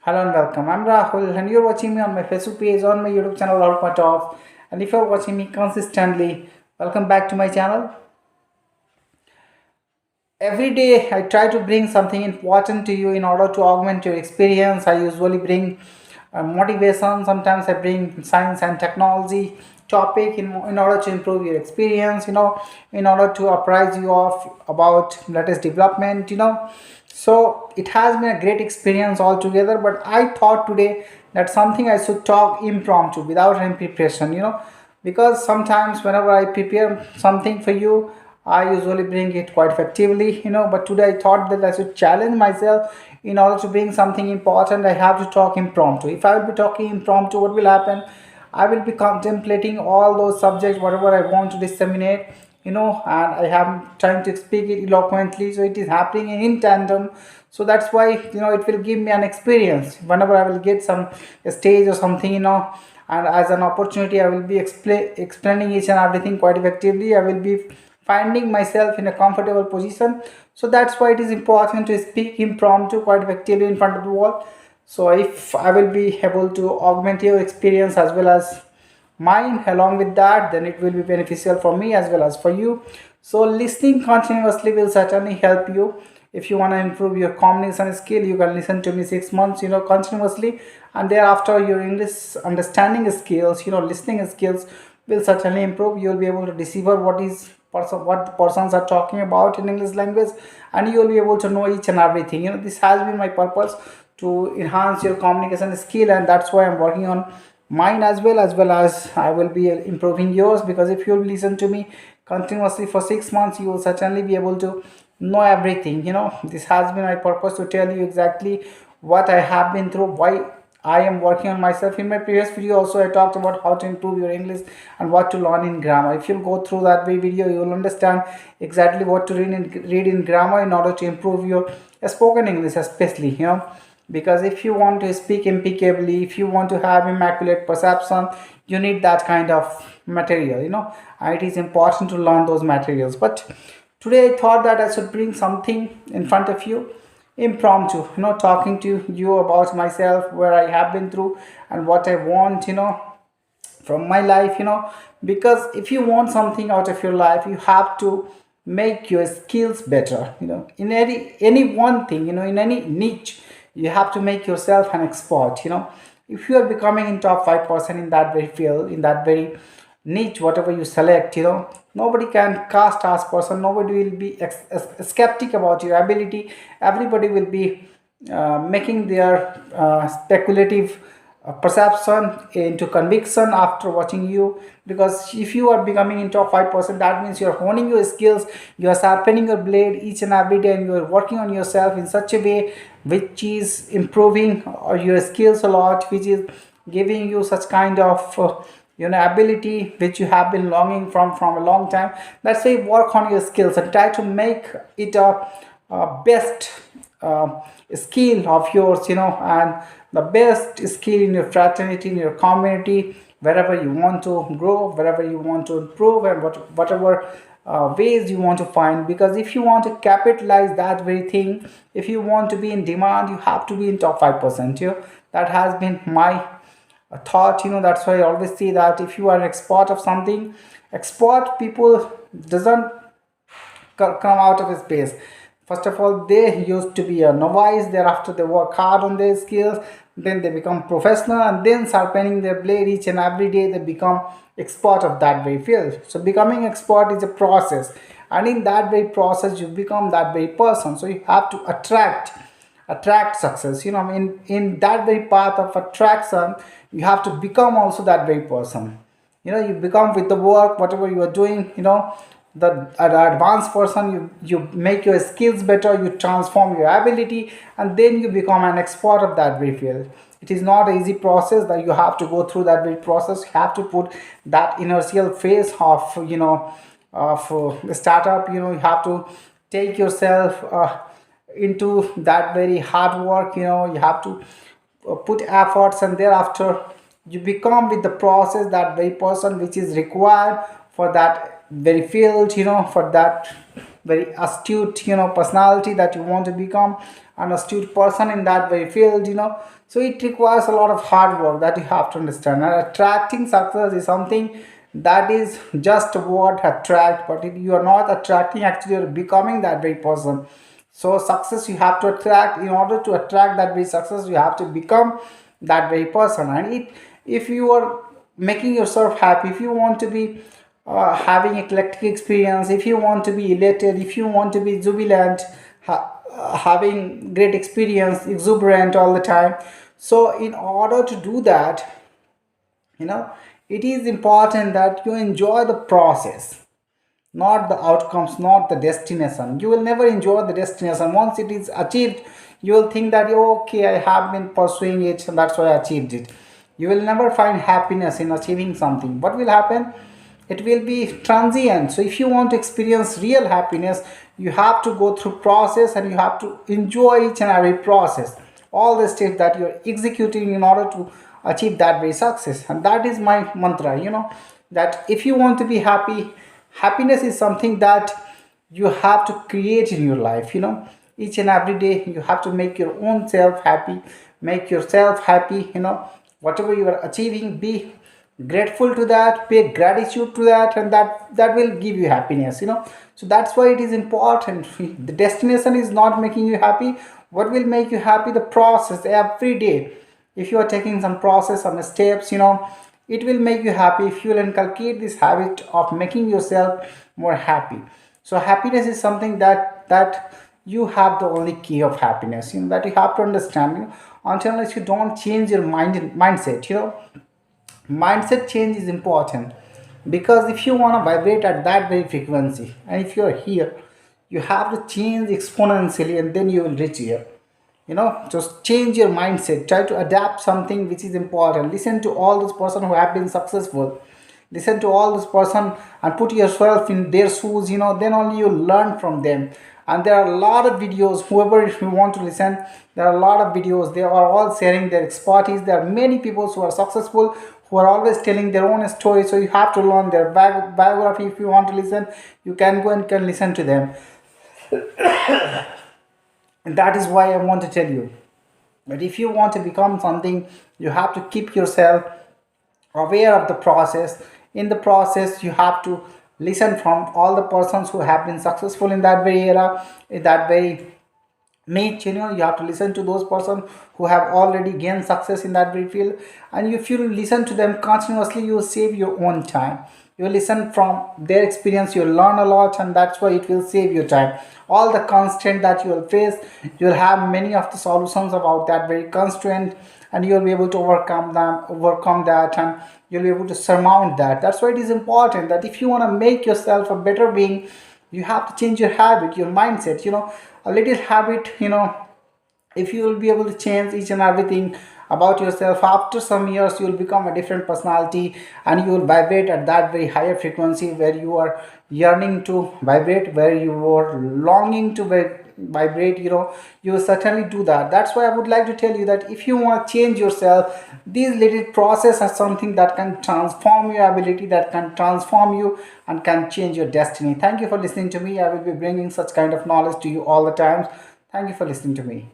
Hello and welcome. I'm Rahul, and you're watching me on my Facebook page, on my YouTube channel, All Part Of. And if you're watching me consistently, welcome back to my channel. Every day, I try to bring something important to you in order to augment your experience. I usually bring motivation. Sometimes I bring science and technology topic in order to improve your experience. In order to apprise you of about latest development. So it has been a great experience altogether, but I thought today that something I should talk impromptu without any preparation, because sometimes whenever I prepare something for you, I usually bring it quite effectively, but today I thought that I should challenge myself. In order to bring something important, I have to talk impromptu. If I will be talking impromptu, what will happen? I will be contemplating all those subjects, whatever I want to disseminate, and I am trying to speak it eloquently. So it is happening in tandem. So that's why, it will give me an experience whenever I will get some stage or something, and as an opportunity, I will be explaining each and everything quite effectively. I will be finding myself in a comfortable position. So that's why it is important to speak impromptu quite effectively in front of the wall. So if I will be able to augment your experience as well as mine along with that, then it will be beneficial for me as well as for you. So listening continuously will certainly help you. If you want to improve your communication skill, you can listen to me 6 months, continuously, and thereafter your English understanding skills, listening skills will certainly improve. You will be able to decipher what the persons are talking about in English language, and you will be able to know each and everything. This has been my purpose to enhance your communication skill, and that's why I'm working on mine as well as I will be improving yours, because if you listen to me continuously for 6 months, you will certainly be able to know everything. This has been my purpose to tell you exactly what I have been through, why I am working on myself. In my previous video also, I talked about how to improve your English and what to learn in grammar. If you go through that video, you will understand exactly what to read in grammar in order to improve your spoken English, especially, because if you want to speak impeccably, if you want to have immaculate perception, you need that kind of material, and it is important to learn those materials. But today I thought that I should bring something in front of you impromptu, talking to you about myself, where I have been through and what I want, from my life, because if you want something out of your life, you have to make your skills better, in any one thing, in any niche. You have to make yourself an expert. If you are becoming in top 5% in that very field, in that very niche, whatever you select, nobody can cast as person, nobody will be skeptic about your ability. Everybody will be making their speculative perception into conviction after watching you, because if you are becoming in top 5%, that means you are honing your skills, you are sharpening your blade each and every day, and you are working on yourself in such a way which is improving your skills a lot, which is giving you such kind of ability which you have been longing from a long time. Let's say work on your skills and try to make it a best skill of yours, and the best skill in your fraternity, in your community, wherever you want to grow, wherever you want to improve, and whatever ways you want to find. Because if you want to capitalize that very thing, if you want to be in demand, you have to be in top 5%. That has been my thought. That's why I always say that if you are an expert of something, expert people doesn't come out of his base. First of all, they used to be a novice, thereafter they work hard on their skills, then they become professional, and then sharpening their blade each and every day, they become expert of that very field. So becoming expert is a process, and in that very process you become that very person. So you have to attract success. In that very path of attraction, you have to become also that very person. You become with the work, whatever you are doing, the advanced person, you make your skills better, you transform your ability, and then you become an expert of that very field. It is not an easy process that you have to go through that very process. You have to put that inertial phase of the startup. You have to take yourself into that very hard work. You have to put efforts, and thereafter you become with the process that very person which is required for that very field, for that very astute, personality that you want to become, an astute person in that very field, so it requires a lot of hard work that you have to understand. And attracting success is something that is just a word attract, but you are not attracting, actually you're becoming that very person. So success you have to attract. In order to attract that very success, you have to become that very person. And if you are making yourself happy, if you want to be having eclectic experience, if you want to be elated, if you want to be jubilant, having great experience, exuberant all the time, so in order to do that, you know it is important that you enjoy the process, not the outcomes, not the destination. You will never enjoy the destination. Once it is achieved, you will think that, "Oh, okay, I have been pursuing it and that's why I achieved it." You will never find happiness in achieving something. What will happen? It will be transient. So if you want to experience real happiness, you have to go through process and you have to enjoy each and every process, all the steps that you're executing in order to achieve that very success. And that is my mantra, that if you want to be happy, happiness is something that you have to create in your life. Each and every day you have to make your own self happy, make yourself happy. Whatever you are achieving, be grateful to that, pay gratitude to that, and that will give you happiness. So that's why it is important. The destination is not making you happy. What will make you happy? The process every day. If you are taking some process, some steps, it will make you happy if you will inculcate this habit of making yourself more happy. So happiness is something that you have the only key of happiness, that you have to understand. Until unless you don't change your mindset, mindset change is important. Because if you want to vibrate at that very frequency, and if you are here, you have to change exponentially, and then you will reach here. Just change your mindset, try to adapt something which is important. Listen to all those person who have been successful, listen to all this person and put yourself in their shoes. Then only you learn from them. And there are a lot of videos, whoever, if you want to listen, there are a lot of videos, they are all sharing their expertise. There are many people who are successful, who are always telling their own story. So you have to learn their biography. If you want to listen, you can go and can listen to them. And that is why I want to tell you that if you want to become something, you have to keep yourself aware of the process. In the process, you have to listen from all the persons who have been successful in that very era, in that very niche. You have to listen to those persons who have already gained success in that very field. And if you listen to them continuously, you will save your own time. You listen from their experience, you'll learn a lot, and that's why it will save your time. All the constraint that you will face, you'll have many of the solutions about that very constraint, and you'll be able to overcome that, and you'll be able to surmount that. That's why it is important that if you want to make yourself a better being, you have to change your habit, your mindset. A little habit, if you will be able to change each and everything about yourself, after some years you will become a different personality, and you will vibrate at that very higher frequency where you are yearning to vibrate, where you are longing to vibrate. You will certainly do that. That's why I would like to tell you that if you want to change yourself, these little process are something that can transform your ability, that can transform you and can change your destiny. Thank you for listening to me. I will be bringing such kind of knowledge to you all the times. Thank you for listening to me.